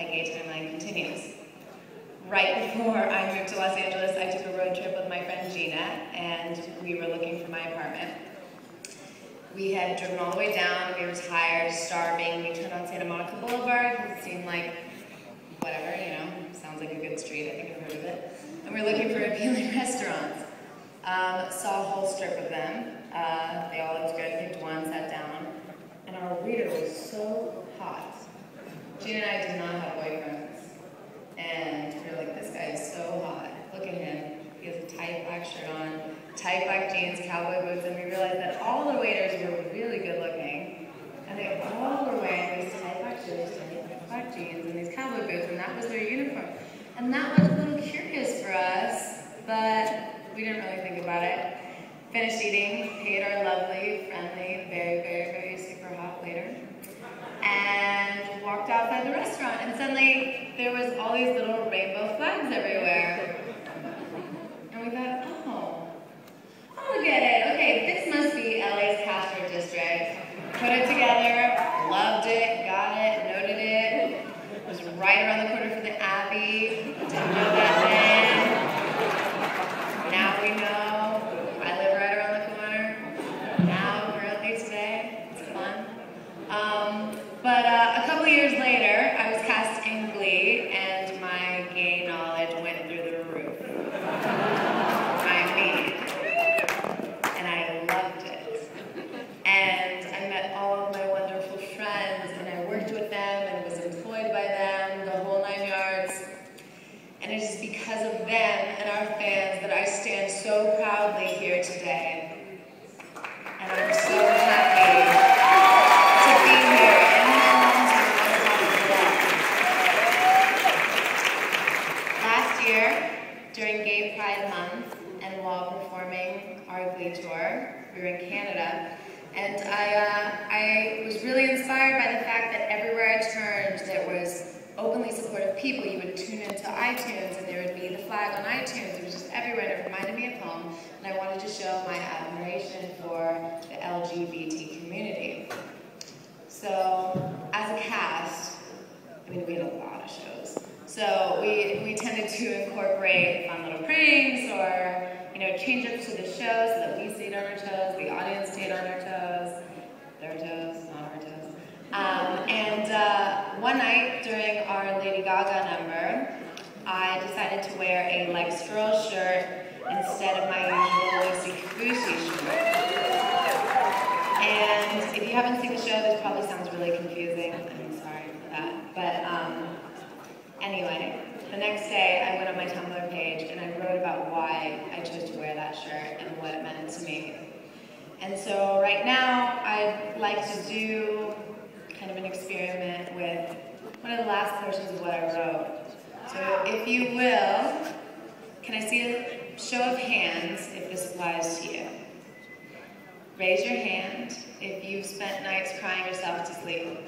my gay timeline continues. Right before I moved to Los Angeles, I took a road trip with my friend Gina, and we were looking for my apartment. We had driven all the way down, we were tired, starving. We turned on Santa Monica Boulevard, because it seemed like, whatever, you know, sounds like a good street, I think I've heard of it. And we were looking for appealing restaurants. Saw a whole strip of them. They all looked good, picked one, sat down. And our waiter was so hot. Gina and I did not have boyfriends. And we were like, this guy is so hot. Look at him. He has a tight black shirt on, tight black jeans, cowboy boots, and we realized that all the waiters were really good looking. And they all were wearing these tight black shirts, tight black jeans, and these cowboy boots, and that was their uniform. And that was a little curious for us, but we didn't really think about it. Finished eating, paid our lovely, friendly, very, very, very super hot waiter, and walked outside the restaurant, and suddenly there was all these little rainbow flags everywhere. And we thought, oh, look at it. Okay, this must be LA's Castro district. Put it together, loved it, got it, noted it. It was right around the corner from the Abbey. Didn't know that then. Now we know. I live right around the corner. Now, currently today, it's fun. But a couple years later, I was cast in Glee, and my gay knowledge went through the roof. I mean, and I loved it. And I met all of my wonderful friends, and I worked with them, and was employed by them, the whole 9 yards. And it is because of them and our fans that I stand so proudly here today. And I'm so happy to be here in this Last year, during Gay Pride Month, and while performing our Glee tour, we were in Canada, and I was really inspired by the fact that everywhere I turned, there was openly supportive people. You would tune into iTunes, and there would be the flag on iTunes. It was just everywhere, and it reminded me of home, and I wanted to show my admiration for the LGBT community. So, as a cast, I mean, we had a lot of shows. So we tended to incorporate fun little pranks, or change up to the show so that we stayed on our toes, the audience stayed on our toes, their toes, not our toes. One night during our Lady Gaga number, I decided to wear a Legs Girl shirt instead of my usual Lucy Kabushi shirt. And if you haven't seen the show, this probably sounds really confusing. I'm sorry for that. But anyway, the next day I went on my Tumblr page and I wrote about why I chose to wear that shirt and what it meant to me. And so right now I'd like to do kind of an experiment with one of the last portions of what I wrote. So if you will, can I see a show of hands if this applies to you? Raise your hand if you've spent nights crying yourself to sleep.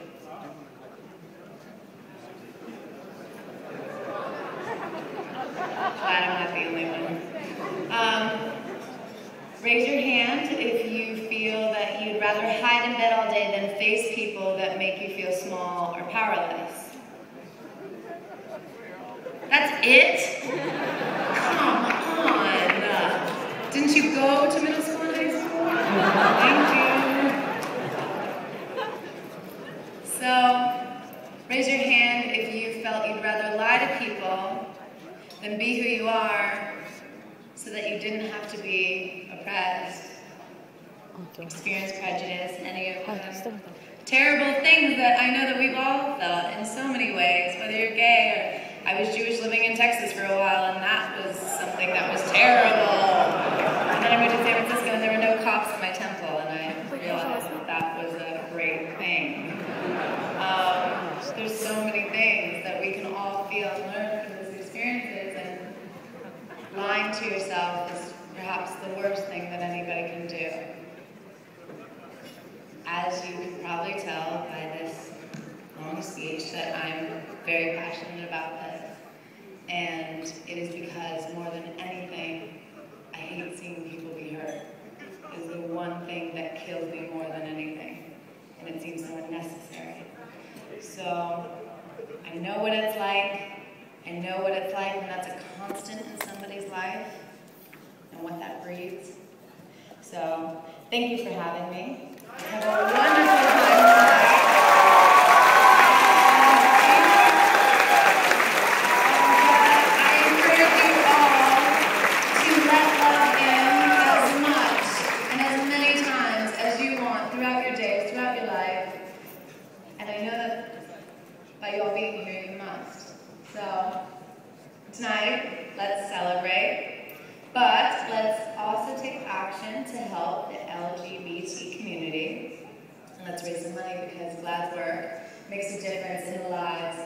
Glad I'm not the only one. Raise your hand if you feel that you'd rather hide in bed all day than face people that make you feel small or powerless. That's it? Come on. Didn't you go to middle school and high school? Thank you. So, raise your hand if you felt you'd rather lie to people than be who you are so that you didn't have to be oppressed, experience prejudice, any of them. Terrible things that I know that we've all felt in so many ways, whether you're gay or I was Jewish living in Texas for a while, and that was something that was terrible. And then I moved to San Francisco, and there were no cops in my temple, and I realized that that was a great thing. There's so many things that we can all feel and learn from these experiences, and lying to yourself is perhaps the worst thing that anybody can do. As you can probably tell by this long speech that I'm very passionate about this. And it is because more than anything, I hate seeing people be hurt. It's the one thing that kills me more than anything. And it seems so unnecessary. So I know what it's like. I know what it's like when that's a constant in somebody's life and what that breeds. So, thank you for having me. Have a wonderful time tonight. I encourage you all to let love in as much and as many times as you want throughout your days, throughout your life. And I know that by you all being here, you must. So, tonight, let's celebrate, but let's also take action to help the LGBT community. And let's raise some money because Glaad's work makes a difference in the lives